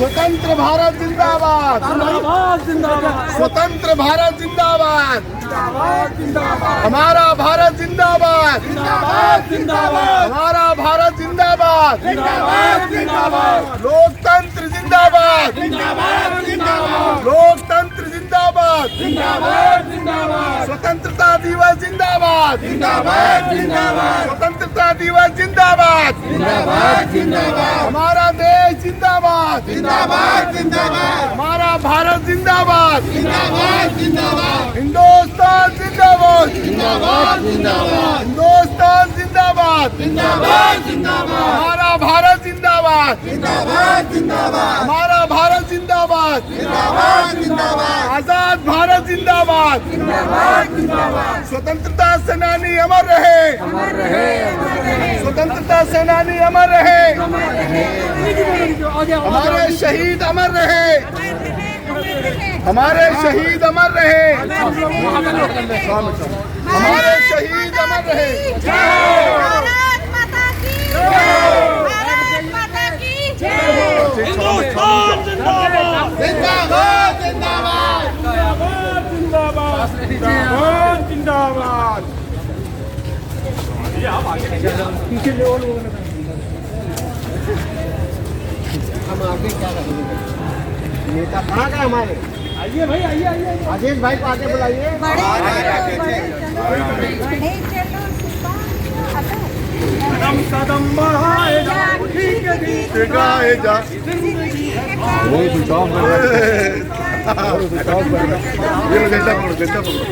स्वतंत्र भारत जिंदाबाद, स्वतंत्र भारत जिंदाबाद, हमारा भारत जिंदाबाद, हमारा भारत जिंदाबाद, लोकतंत्र जिंदाबाद, लोकतंत्र जिंदाबाद, स्वतंत्रता दिवस जिंदाबाद, स्वतंत्रता दिवस जिंदाबाद, हमारा देश जिंदाबाद, हमारा भारत जिंदाबाद, हिंदुस्तान जिंदाबाद, हिंदुस्तान जिंदाबाद, हमारा भारत जिंदाबाद, हमारा भारत जिंदाबाद, आजाद भारत जिंदाबाद, स्वतंत्रता सेनानी अमर रहे, स्वतंत्रता सेनानी अमर रहे, हमारे शहीद अमर रहे, हमारे शहीद अमर रहे, हमारे शहीद अमर रहे। भारत माता की भारत माता की जिंदाबाद, जिंदाबाद, जिंदाबाद, जिंदाबाद। हम आगे क्या करेंगे? नेता कहाँ गए हमारे? आइए भाई, आइए आइए, राजेश भाई को आगे बुलाइए। कदम कदम बढ़ाए जा, गीत गाए जा, ये झुकाव ये जैसा पकड़ो,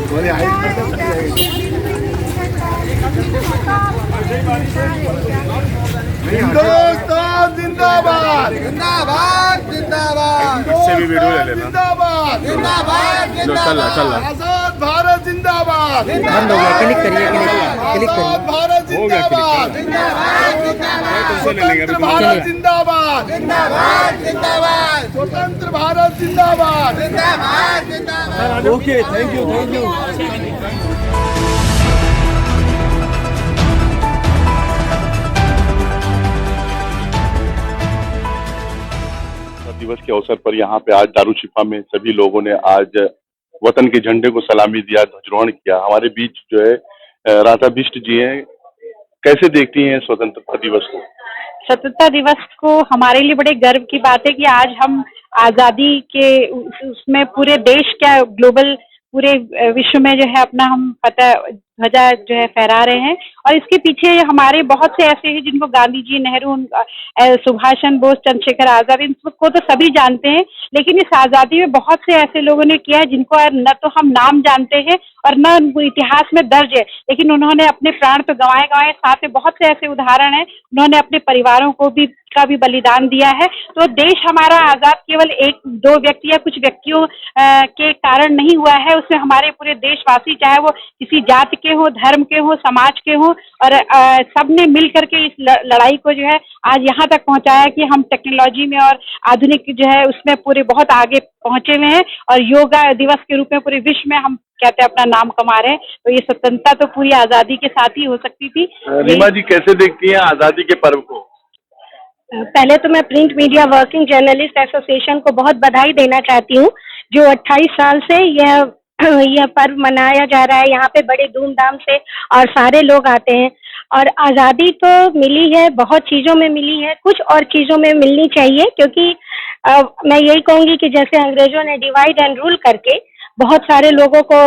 बोले हिंदुस्तान जिंदाबाद, जिंदाबाद, जिंदाबाद, इससे भी वीडियो ले लेना, जिंदाबाद, जिंदाबाद, जिंदाबाद, आजाद भारत जिंदाबाद, बंद हो गया, क्लिक करिए, क्लिक करिए, भारत जिंदाबाद, जिंदाबाद, स्वतंत्र भारत जिंदाबाद, जिंदाबाद, जिंदाबाद, स्वतंत्र भारत जिंदाबाद, जिंदाबाद, जिंदाबाद। Okay, thank you, thank you. दिवस के अवसर पर यहाँ पे आज दारुशिफा में सभी लोगों ने आज वतन के झंडे को सलामी दिया, ध्वजारोहण किया। हमारे बीच जो है राधा बिष्ट जी हैं, कैसे देखती हैं स्वतंत्रता दिवस को? स्वतंत्रता दिवस को हमारे लिए बड़े गर्व की बात है कि आज हम आजादी के उसमें पूरे देश क्या ग्लोबल पूरे विश्व में जो है अपना हम ध्वजा जो है फहरा रहे हैं। और इसके पीछे हमारे बहुत से ऐसे हैं जिनको गांधी जी, नेहरू, सुभाष चंद्र बोस, चंद्रशेखर आजाद, इनको तो सभी जानते हैं, लेकिन इस आजादी में बहुत से ऐसे लोगों ने किया है जिनको न तो हम नाम जानते हैं और न उनको इतिहास में दर्ज है, लेकिन उन्होंने अपने प्राण तो गंवाए। साथ में बहुत से ऐसे उदाहरण हैं, उन्होंने अपने परिवारों को भी का भी बलिदान दिया है। तो देश हमारा आजाद केवल एक दो व्यक्ति या कुछ व्यक्तियों के कारण नहीं हुआ है, उसमें हमारे पूरे देशवासी, चाहे वो किसी जाति के हो, धर्म के हो, समाज के हो, और सबने मिल करके इस लड़ाई को जो है आज यहाँ तक पहुँचाया कि हम टेक्नोलॉजी में और आधुनिक जो है उसमें पूरे बहुत आगे पहुँचे हुए हैं और योगा दिवस के रूप में पूरे विश्व में हम कहते हैं अपना नाम कमा रहे हैं। तो ये स्वतंत्रता तो पूरी आजादी के साथ ही हो सकती थी। रीमा जी कैसे देखती हैं आजादी के पर्व को? पहले तो मैं print media working journalist association को बहुत बधाई देना चाहती हूँ, जो 28 साल से यह पर्व मनाया जा रहा है यहाँ पे बड़े धूमधाम से, और सारे लोग आते हैं। और आज़ादी तो मिली है, बहुत चीज़ों में मिली है, कुछ और चीज़ों में मिलनी चाहिए, क्योंकि मैं यही कहूँगी कि जैसे अंग्रेजों ने डिवाइड एंड रूल करके बहुत सारे लोगों को,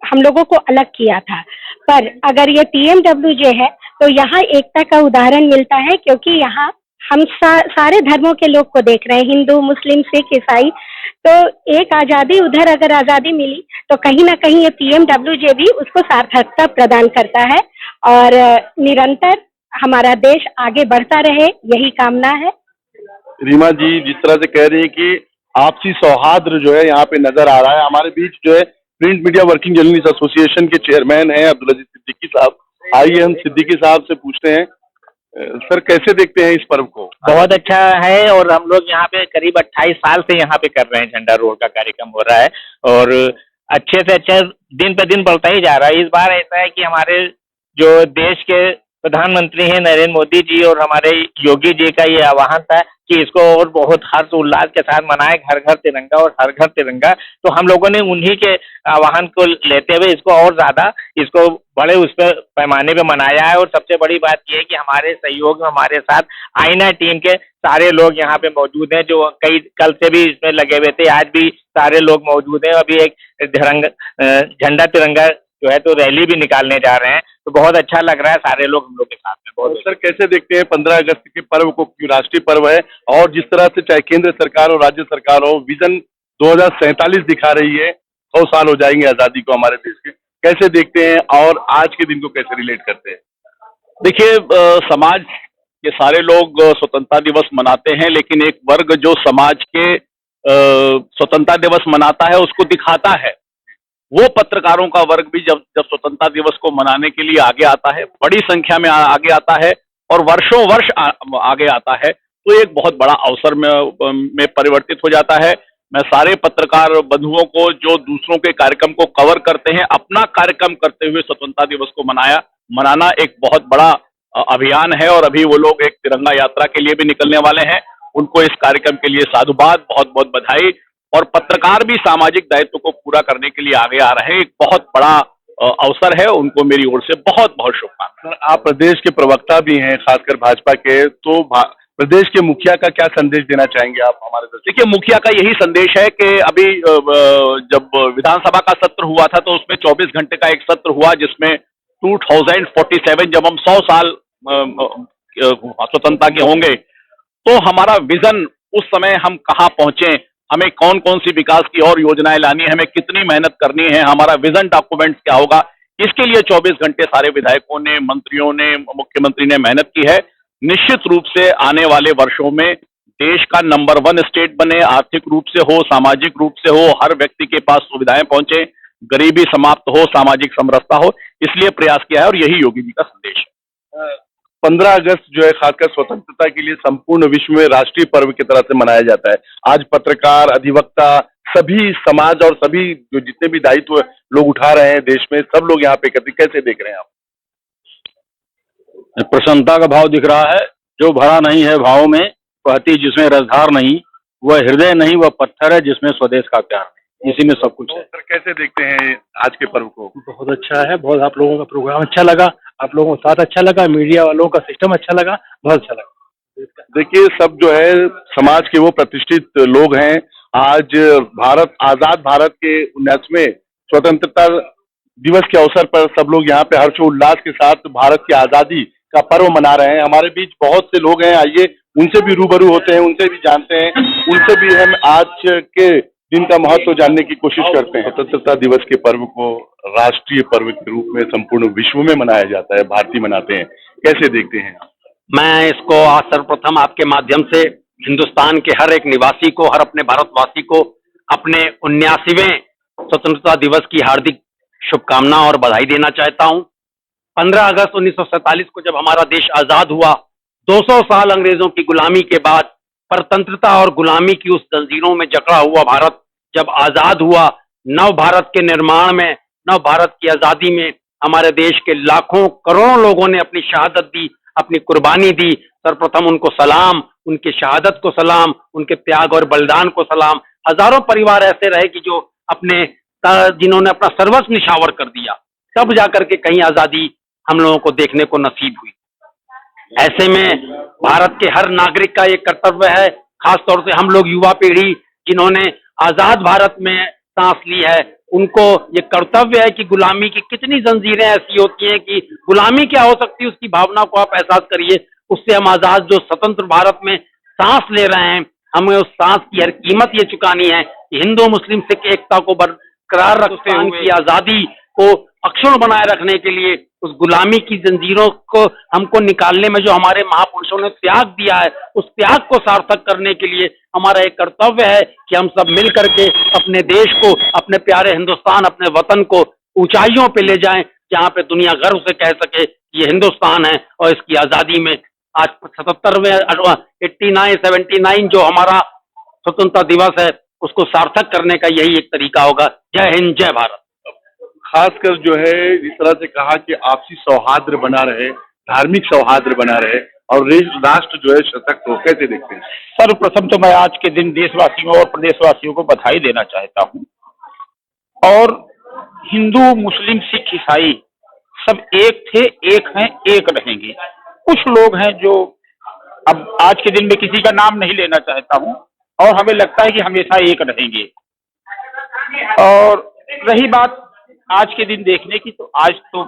हम लोगों को अलग किया था, पर अगर ये TMWJ है तो यहाँ एकता का उदाहरण मिलता है, क्योंकि यहाँ हम सारे धर्मों के लोग को देख रहे हैं, हिंदू, मुस्लिम, सिख, ईसाई। तो एक आज़ादी, उधर अगर आज़ादी मिली तो कहीं ना कहीं ये TMWJ भी उसको सार्थकता प्रदान करता है, और निरंतर हमारा देश आगे बढ़ता रहे, यही कामना है। रीमा जी जिस तरह से कह रही है कि आपसी सौहार्द जो है यहाँ पे नजर आ रहा है, हमारे बीच जो है print media working journalist association के चेयरमैन हैं अब्दुल अजीज सिद्दीकी साहब। आइए हम सिद्दीकी साहब से पूछते हैं, सर कैसे देखते हैं इस पर्व को? बहुत अच्छा है, और हम लोग यहाँ पे करीब 28 साल से यहाँ पे कर रहे हैं, झंडा रोड का कार्यक्रम हो रहा है और अच्छे से अच्छा दिन पे दिन बढ़ता ही जा रहा है। इस बार ऐसा है कि हमारे जो देश के प्रधानमंत्री हैं नरेंद्र मोदी जी और हमारे योगी जी का ये आह्वान था कि इसको और बहुत हर्ष उल्लास के साथ मनाएं, घर घर तिरंगा और हर घर तिरंगा। तो हम लोगों ने उन्हीं के आह्वान को लेते हुए इसको और ज्यादा इसको बड़े उस पर पैमाने पे मनाया है। और सबसे बड़ी बात यह है कि हमारे सहयोग में हमारे साथ आईना टीम के सारे लोग यहाँ पे मौजूद हैं, जो कई कल से भी इसमें लगे हुए थे, आज भी सारे लोग मौजूद हैं। अभी एक झंडा तिरंगा जो है तो रैली भी निकालने जा रहे हैं, तो बहुत अच्छा लग रहा है, सारे लोग हम लोग के साथ में। बहुत सर कैसे देखते हैं 15 अगस्त के पर्व को, राष्ट्रीय पर्व है, और जिस तरह से चाहे केंद्र सरकार और राज्य सरकार हो, विजन 2047 दिखा रही है, 100 साल हो जाएंगे आजादी को हमारे देश के, कैसे देखते हैं और आज के दिन को कैसे रिलेट करते हैं? देखिए, समाज के सारे लोग स्वतंत्रता दिवस मनाते हैं, लेकिन एक वर्ग जो समाज के स्वतंत्रता दिवस मनाता है उसको दिखाता है, वो पत्रकारों का वर्ग भी जब स्वतंत्रता दिवस को मनाने के लिए आगे आता है, बड़ी संख्या में आगे आता है और वर्षों वर्ष आगे आता है, तो एक बहुत बड़ा अवसर में परिवर्तित हो जाता है। मैं सारे पत्रकार बंधुओं को जो दूसरों के कार्यक्रम को कवर करते हैं, अपना कार्यक्रम करते हुए स्वतंत्रता दिवस को मनाना एक बहुत बड़ा अभियान है, और अभी वो लोग एक तिरंगा यात्रा के लिए भी निकलने वाले हैं। उनको इस कार्यक्रम के लिए साधुवाद, बहुत बहुत बधाई। और पत्रकार भी सामाजिक दायित्व को पूरा करने के लिए आगे आ रहे हैं, एक बहुत बड़ा अवसर है, उनको मेरी ओर से बहुत बहुत शुभकामनाएं। सर, आप प्रदेश के प्रवक्ता भी हैं, खासकर भाजपा के, तो प्रदेश के मुखिया का क्या संदेश देना चाहेंगे आप हमारे देश? देखिए, मुखिया का यही संदेश है कि अभी जब विधानसभा का सत्र हुआ था तो उसमें 24 घंटे का एक सत्र हुआ, जिसमें 2047 जब हम 100 साल स्वतंत्रता के होंगे, तो हमारा विजन उस समय हम कहाँ पहुंचे, हमें कौन कौन सी विकास की और योजनाएं लानी है, हमें कितनी मेहनत करनी है, हमारा विजन डॉक्यूमेंट क्या होगा, इसके लिए 24 घंटे सारे विधायकों ने, मंत्रियों ने, मुख्यमंत्री ने मेहनत की है। निश्चित रूप से आने वाले वर्षों में देश का नंबर 1 स्टेट बने, आर्थिक रूप से हो, सामाजिक रूप से हो, हर व्यक्ति के पास सुविधाएं पहुंचे, गरीबी समाप्त हो, सामाजिक समरसता हो, इसलिए प्रयास किया है और यही योगी जी का संदेश है। 15 अगस्त जो है खासकर स्वतंत्रता के लिए संपूर्ण विश्व में राष्ट्रीय पर्व की तरह से मनाया जाता है। आज पत्रकार, अधिवक्ता, सभी समाज और सभी जो जितने भी दायित्व लोग उठा रहे हैं देश में, सब लोग यहाँ पे एकत्रित, कैसे देख रहे हैं आप? प्रसन्नता का भाव दिख रहा है, जो भरा नहीं है भाव में, कहती जिसमें रसधार नहीं, वह हृदय नहीं, वह पत्थर है जिसमें स्वदेश का प्यार नहीं, इसी में सब कुछ है। सर कैसे देखते हैं आज के पर्व को? बहुत अच्छा है, बहुत आप लोगों का प्रोग्राम अच्छा लगा, आप लोगों के साथ अच्छा लगा, मीडिया वालों का सिस्टम अच्छा लगा, बहुत अच्छा लगा। देखिए, सब जो है समाज के वो प्रतिष्ठित लोग हैं। आज आजाद भारत के 19वें स्वतंत्रता दिवस के अवसर पर सब लोग यहाँ पे हर्षोल्लास के साथ भारत की आजादी का पर्व मना रहे हैं। हमारे बीच बहुत से लोग हैं, आइए उनसे भी रूबरू होते हैं, उनसे भी जानते हैं, उनसे भी हम आज के दिन का महत्व जानने की कोशिश करते हैं। स्वतंत्रता दिवस के पर्व को राष्ट्रीय पर्व के रूप में संपूर्ण विश्व में मनाया जाता है, भारतीय मनाते हैं, कैसे देखते हैं? मैं इसको आज सर्वप्रथम आपके माध्यम से हिंदुस्तान के हर एक निवासी को, हर अपने भारतवासी को अपने 79वें स्वतंत्रता दिवस की हार्दिक शुभकामना और बधाई देना चाहता हूं। 15 अगस्त 1947 को जब हमारा देश आजाद हुआ, 200 साल अंग्रेजों की गुलामी के बाद परतंत्रता और गुलामी की उस जंजीरों में जकड़ा हुआ भारत जब आजाद हुआ, नव भारत के निर्माण में, नव भारत की आजादी में हमारे देश के लाखों करोड़ों लोगों ने अपनी शहादत दी, अपनी कुर्बानी दी। सर्वप्रथम उनको सलाम, उनके शहादत को सलाम, उनके त्याग और बलिदान को सलाम। हजारों परिवार ऐसे रहे कि जो जिन्होंने अपना सर्वस्व निछावर कर दिया, तब जाकर के कहीं आजादी हम लोगों को देखने को नसीब हुई। ऐसे में भारत के हर नागरिक का ये कर्तव्य है, खास तौर से हम लोग युवा पीढ़ी जिन्होंने आजाद भारत में सांस ली है, उनको ये कर्तव्य है कि गुलामी की कितनी जंजीरें ऐसी होती हैं कि गुलामी क्या हो सकती है उसकी भावना को आप एहसास करिए। उससे हम आजाद जो स्वतंत्र भारत में सांस ले रहे हैं, हमें उस सांस की हर कीमत ये चुकानी है कि हिंदू मुस्लिम सिख एकता को बरकरार रखते हुए की आजादी को अक्षुण्ण बनाए रखने के लिए उस गुलामी की जंजीरों को हमको निकालने में जो हमारे महापुरुषों ने त्याग दिया है, उस त्याग को सार्थक करने के लिए हमारा एक कर्तव्य है कि हम सब मिल करके अपने देश को, अपने प्यारे हिंदुस्तान, अपने वतन को ऊंचाइयों पे ले जाएं, जहां पे दुनिया गर्व से कह सके ये हिंदुस्तान है और इसकी आजादी में आज 79 जो हमारा स्वतंत्रता दिवस है उसको सार्थक करने का यही एक तरीका होगा। जय हिंद, जय भारत। खासकर जो है इस तरह से कहा कि आपसी सौहार्द बना रहे, धार्मिक सौहार्द बना रहे और राष्ट्र जो है सशक्त हो, कैसे देखते हैं? सर्वप्रथम तो मैं आज के दिन देशवासियों और प्रदेशवासियों को बधाई देना चाहता हूँ। और हिंदू, मुस्लिम, सिख, ईसाई सब एक थे, एक हैं, एक रहेंगे। कुछ लोग हैं जो अब आज के दिन में किसी का नाम नहीं लेना चाहता हूँ और हमें लगता है कि हमेशा एक रहेंगे। और रही बात आज के दिन देखने की, तो आज तो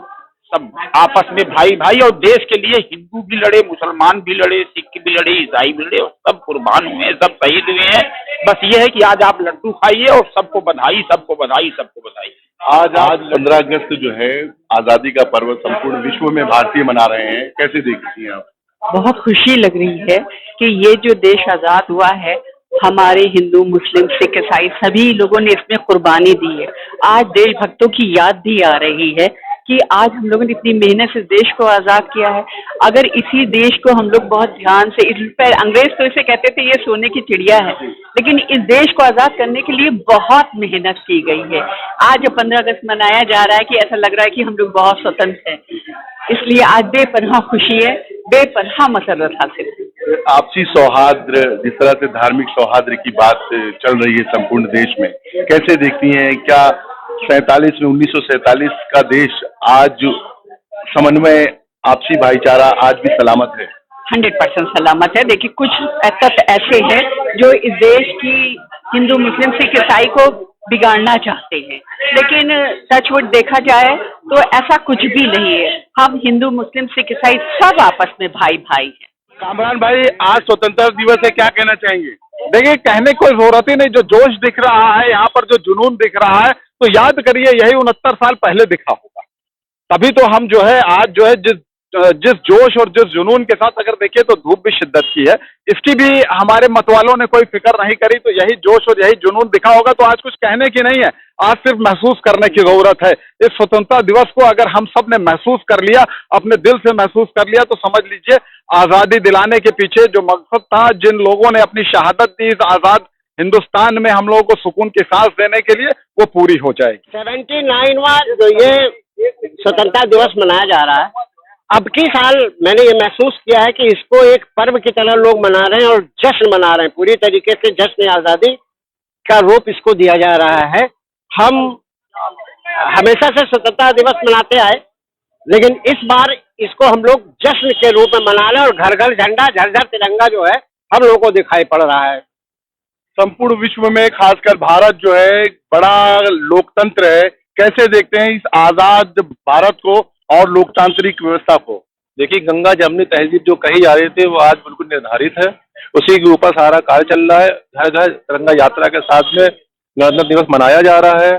सब आपस में भाई भाई और देश के लिए हिंदू भी लड़े, मुसलमान भी लड़े, सिख भी लड़े, ईसाई भी लड़े और सब कुर्बान हुए हैं, सब शहीद हुए हैं। बस ये है कि आज आप लड्डू खाइए और सबको बधाई, सबको बधाई, सबको बधाई। आज 15 अगस्त जो है आजादी का पर्व संपूर्ण विश्व में भारतीय मना रहे हैं, कैसे देखती हैं आप? बहुत खुशी लग रही है कि ये जो देश आजाद हुआ है, हमारे हिंदू, मुस्लिम, सिख, ईसाई सभी लोगों ने इसमें कुर्बानी दी है। आज देशभक्तों की याद भी आ रही है कि आज हम लोगों ने इतनी मेहनत से देश को आज़ाद किया है। अगर इसी देश को हम लोग बहुत ध्यान से, इस पर अंग्रेज तो इसे कहते थे ये सोने की चिड़िया है, लेकिन इस देश को आज़ाद करने के लिए बहुत मेहनत की गई है। आज 15 अगस्त मनाया जा रहा है कि ऐसा लग रहा है कि हम लोग बहुत स्वतंत्र हैं, इसलिए आज बेपनाह खुशी है, बेपनाह मसरत हासिल है। आपसी सौहार्द, जिस तरह से धार्मिक सौहार्द की बात चल रही है संपूर्ण देश में, कैसे देखती हैं? क्या 1947 का देश आज समन्वय, आपसी भाईचारा आज भी सलामत है? 100% सलामत है। देखिए, कुछ तत्व ऐसे हैं जो इस देश की हिंदू, मुस्लिम, सिख, ईसाई को बिगाड़ना चाहते हैं, लेकिन टचवुड देखा जाए तो ऐसा कुछ भी नहीं है। हम हिंदू, मुस्लिम, सिख, ईसाई सब आपस में भाई भाई हैं। कामरान भाई, आज स्वतंत्रता दिवस है, क्या कहना चाहेंगे? देखिए, कहने की कोई जरूरत ही नहीं। जो जोश दिख रहा है यहाँ पर, जो जुनून दिख रहा है, तो याद करिए यही 69 साल पहले दिखा होगा। तभी तो हम जो है आज जो है जिस जोश और जिस जुनून के साथ अगर देखिए तो धूप भी शिद्दत की है, इसकी भी हमारे मतवालों ने कोई फिक्र नहीं करी। तो यही जोश और यही जुनून दिखा होगा। तो आज कुछ कहने की नहीं है, आज सिर्फ महसूस करने की जरूरत है। इस स्वतंत्रता दिवस को अगर हम सब ने महसूस कर लिया, अपने दिल से महसूस कर लिया, तो समझ लीजिए आजादी दिलाने के पीछे जो मकसद था, जिन लोगों ने अपनी शहादत दी इस आजाद हिंदुस्तान में हम लोगों को सुकून की सांस देने के लिए, वो पूरी हो जाएगी। 79वां जो ये स्वतंत्रता दिवस मनाया जा रहा है, अब की साल मैंने ये महसूस किया है कि इसको एक पर्व की तरह लोग मना रहे हैं और जश्न मना रहे हैं। पूरी तरीके से जश्न आज़ादी का रूप इसको दिया जा रहा है। हम हमेशा से स्वतंत्रता दिवस मनाते आए, लेकिन इस बार इसको हम लोग जश्न के रूप में मना रहे हैं और घर घर झंडा, झर झर तिरंगा जो है हम लोगों को दिखाई पड़ रहा है। संपूर्ण विश्व में खासकर भारत जो है बड़ा लोकतंत्र है, कैसे देखते हैं इस आजाद भारत को और लोकतांत्रिक व्यवस्था को? देखिए, गंगा जमुनी तहजीब जो कही जा रही थी वो आज बिल्कुल निर्धारित है। उसी के ऊपर सारा कार्य चल रहा है। घर घर तिरंगा यात्रा के साथ में गणतंत्र दिवस मनाया जा रहा है।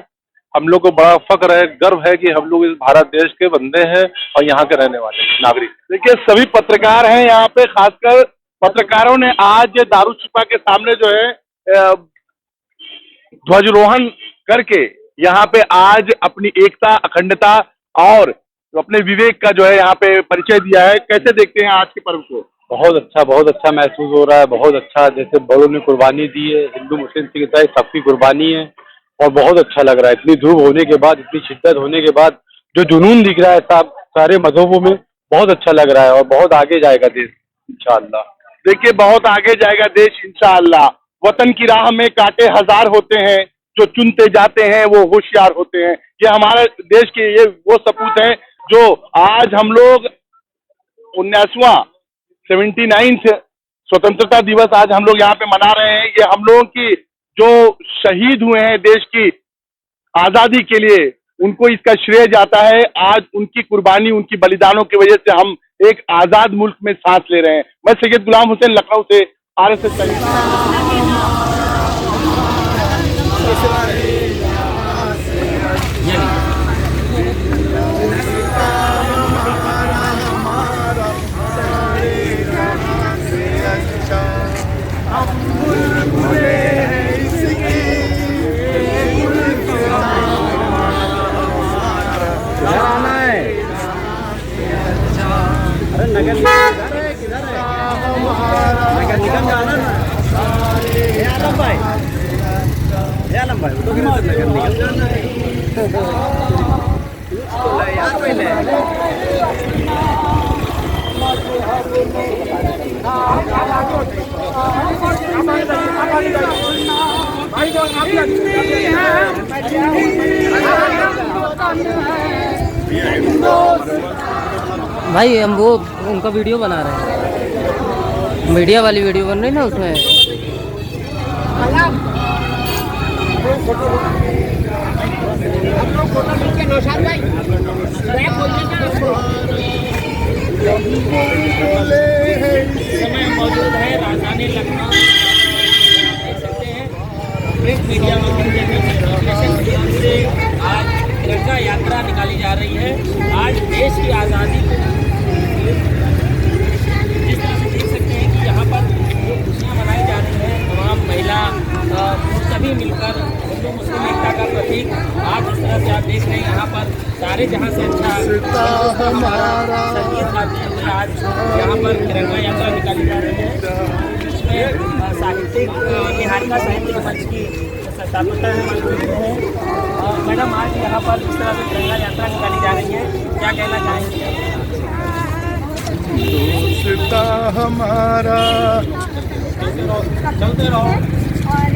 हम लोग को बड़ा फक्र है, गर्व है कि हम लोग इस भारत देश के बंदे हैं और यहाँ के रहने वाले नागरिक। देखिए, सभी पत्रकार हैं यहाँ पे, खासकर पत्रकारों ने आज दारुशिफा के सामने जो है ध्वजारोहण करके यहाँ पे आज अपनी एकता, अखंडता और अपने विवेक का जो है यहाँ पे परिचय दिया है। कैसे देखते हैं आज के पर्व को? बहुत अच्छा महसूस हो रहा है। बहुत अच्छा, जैसे बड़ों ने कुर्बानी दी है, हिंदू, मुस्लिम, सिख, ईसाई सबकी कुर्बानी है और बहुत अच्छा लग रहा है। इतनी धूप होने के बाद, इतनी शिद्दत होने के बाद जो जुनून दिख रहा है सारे मजहबों में, बहुत अच्छा लग रहा है और बहुत आगे जाएगा देश इंशाअल्लाह। देखिए, बहुत आगे जाएगा देश इंशाअल्लाह। वतन की राह में कांटे हजार होते हैं, जो चुनते जाते हैं वो होशियार होते हैं। ये हमारे देश के ये वो सपूत हैं जो आज हम लोग 79वां स्वतंत्रता दिवस आज हम लोग यहाँ पे मना रहे हैं। ये हम लोगों की जो शहीद हुए हैं देश की आजादी के लिए, उनको इसका श्रेय जाता है। आज उनकी कुर्बानी, उनकी बलिदानों की वजह से हम एक आजाद मुल्क में सांस ले रहे हैं। मैं सैयद गुलाम हुसैन, लखनऊ से, RSS भाई हम वो उनका वीडियो बना रहे हैं, मीडिया वाली वीडियो बन रही ना उसमें। समय मौजूद है राजधानी लखनऊ, देख सकते हैं प्रिंट मीडिया से आज तिरंगा यात्रा निकाली जा रही है। आज देश की आज़ादी जिस तरह से देख सकते हैं कि यहाँ पर जो खुशियाँ मनाई जा रही हैं, तमाम महिला सभी मिलकर हिंदू मुस्लिम एकता का प्रतीक आज जिस तरह से आप देख रहे हैं यहाँ पर सारे जहाँ से अच्छा संगीत गाते हुए आज यहाँ पर तिरंगा यात्रा निकाली जा रही है। इसमें साहित्यिक निहारिका साहित्यिक मंच की संस्थापकता है मैडम। आज यहाँ पर जिस तरह से तिरंगा यात्रा निकाली जा रही है, क्या कहना चाहेंगे? दोस्ता हमारा चलते रहो। और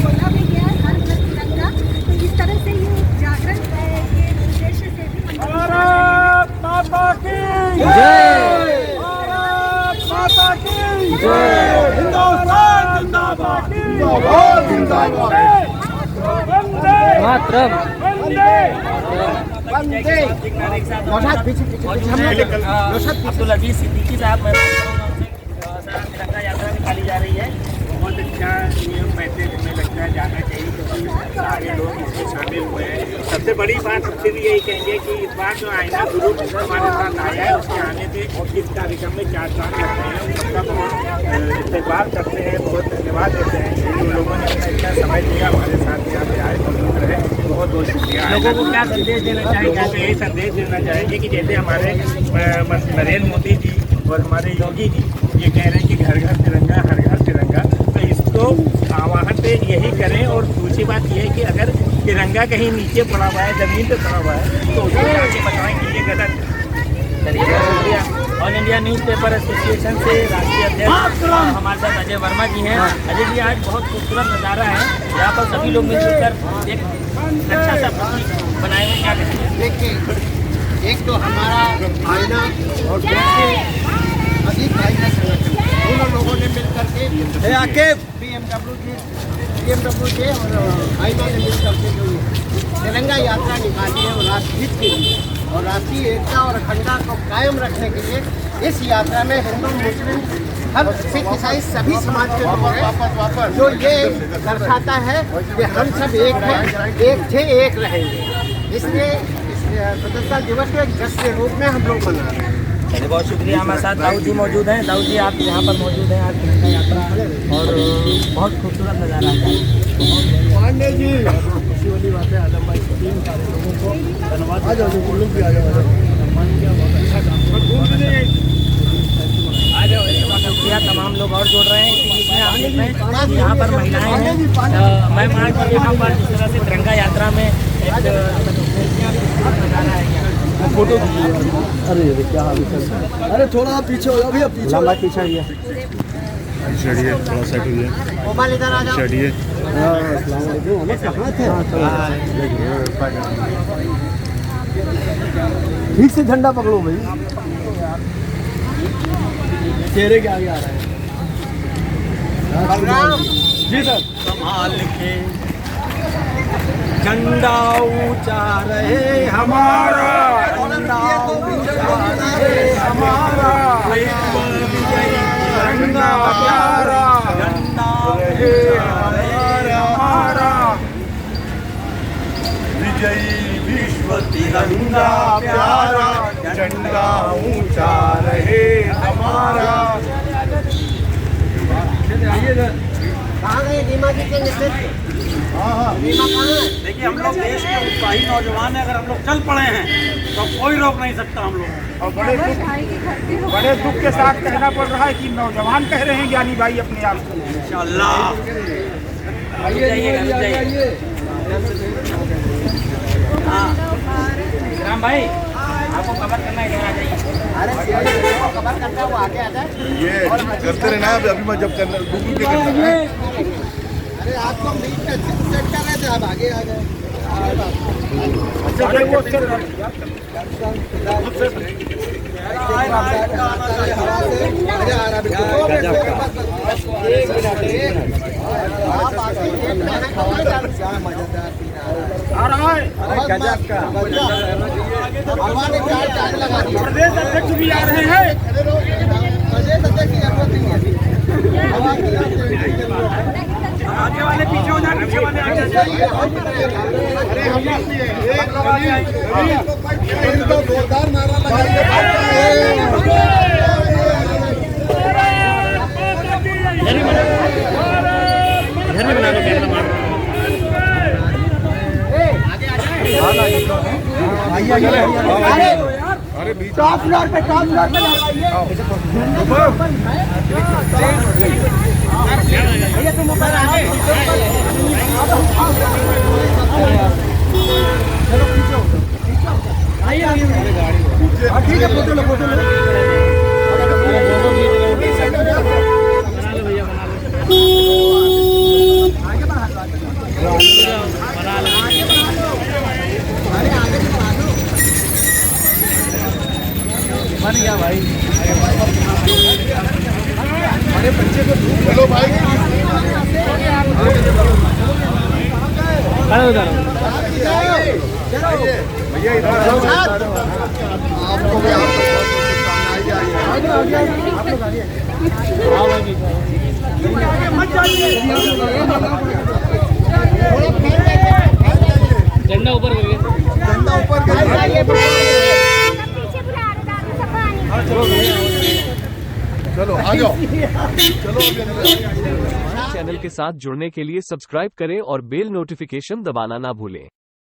बोला भी गया हर घर तिरंगा, तो इस तरह से ये जागरण है, ये उद्देश्य से भी भारत माता की जय, भारत माता की जय, हिंदुस्तान जिंदाबाद, जिंदाबाद जिंदाबाद, मातरम। अब्दुल अजीज सिद्दीकी साहब, मैं तिरंगा यात्रा निकाली जा रही है। बहुत अच्छा नियम पैसे हमें लगता है जाना चाहिए, क्योंकि सारे लोग इसमें शामिल हुए हैं। सबसे बड़ी बात हमसे भी यही कहेंगे कि इस बार जो आईना ग्रुप हमारे साथ आया है, उसके आने से इस कार्यक्रम में 4 साल करते हैं, सबका बहुत इस्तेमाल करते हैं, बहुत धन्यवाद देते हैं। जो लोगों ने अपना इतना समय दिया हमारे साथ यहाँ पे आए, मौजूद रहे, बहुत बहुत शुक्रिया। लोगों को क्या संदेश देना चाहेंगे? तो यही संदेश देना चाहेंगे कि जैसे हमारे नरेंद्र मोदी जी और हमारे योगी जी ये कह रहे हैं कि घर घर तिरंगा, हर घर तिरंगा, तो इसको आह्वान पे यही करें। और दूसरी बात ये है कि अगर तिरंगा कहीं नीचे पड़ा हुआ है, ज़मीन पे पड़ा हुआ है, तो उसको जाके बताएं कि ये गलत। चलिए, शुक्रिया। ऑल इंडिया न्यूज़पेपर एसोसिएशन से राष्ट्रीय अध्यक्ष हमारे साथ अजय वर्मा जी हैं। अजय जी, आज बहुत खूबसूरत नज़ारा है, यहाँ पर सभी लोग मिलकर एक अच्छा सा प्रतीक बनाए हुए, क्या कहेंगे? देखिए, एक तो हमारा आईना और दूसरे अजीत भाई का संगठन, दोनों लोगों ने मिलकर के BMW से और आईना ने मिलकर के जो तिरंगा यात्रा निकाली है वो राष्ट्रहित के लिए और राष्ट्रीय एकता और अखंडता को कायम रखने के लिए इस यात्रा में हिंदू मुस्लिम हर सिख ईसाई सभी समाज के लोग हैं, जो ये दर्शाता है कि हम सब एक हैं, एक थे, एक रहेंगे। इसलिए स्वतंत्रता दिवस को एक जश्न के रूप में हम लोग मना रहे हैं। चलिए, बहुत शुक्रिया। हमारे साथ दाऊद जी मौजूद हैं। दाऊद जी, आप यहाँ पर मौजूद हैं आज तिरंगा यात्रा और बहुत खूबसूरत नज़ारा है। पांडे जी, खुशी वाली बात है, आलम भाई 3 सारे लोगों को धन्यवाद। आ जाओ, लोग भी आ जाओ, सम्मान किया, बहुत अच्छा काम। आ जाओ, शुक्रिया। तमाम लोग और जुड़ रहे हैं इसी बीच में। आप देख रहे हैं यहाँ पर महिलाएं हैं। मैम, आज यहाँ पर जिस तरह से तिरंगा यात्रा में एक नज़ारा है, फोटो अरे क्या हाल है? अरे थोड़ा पीछे हो जाओ भैया, पीछे लंबा पीछे ही है, चढ़िए थोड़ा सेट हुई है, मोबाइल इधर आ जाओ, चढ़िए। अस्सलाम वालेकुम, हम कहाँ थे? ठीक से झंडा पकड़ो भाई, चेहरे के आगे आ रहा है। जी सर। संभाल के झंडा ऊंचा रहे हमारा, झंडा ऊंचा रहे हमारा, तिरंगा प्यारा, झंडा रहे हमारा, विजयी विश्व तिरंगा प्यारा, झंडा ऊंचा रहे हमारा। कहाँ गए दीमा जी के नेतृत्व? देखिए, हम लोग देश के उत्साही नौजवान हैं। अगर हम लोग चल पड़े हैं तो कोई रोक नहीं सकता हम लोग। और बड़े दुख के साथ कहना पड़ रहा है कि नौजवान कह रहे हैं ज्ञानी भाई अपने आप को। इंशाअल्लाह राम भाई, आपको कवर करना है, इधर आ जाइए। कवर करता है वो आगे आ जाए। ये करते रहना है, अभी मैं जब करना डूबू के करना है। अरे आप लोग बीच में अच्छे से सेट कर रहे थे, आप आगे आ गए। अच्छा वो चल रहा है। प्रदेश अध्यक्ष भी आ रहे हैं। प्रदेश अध्यक्ष की जरूरत नहीं है। आगे वाले पीछे हो जाए, पीछे वाले आगे जाइए। अरे हम जोरदार नारा लगाइए। अरे टॉप फ्लोर पे भैया तुम ऊपर आ गए। चलो पीछे आइए ठीक है, फोटो लो फोटो लो। बन गया भाई। अरे बच्चे को चलो भाई, भैया इधर आपको भी झंडा ऊपर करिए, झंडा ऊपर करिए। चलो आ जाओ, चलो। चैनल के साथ जुड़ने के लिए सब्सक्राइब करें और बेल नोटिफिकेशन दबाना ना भूलें।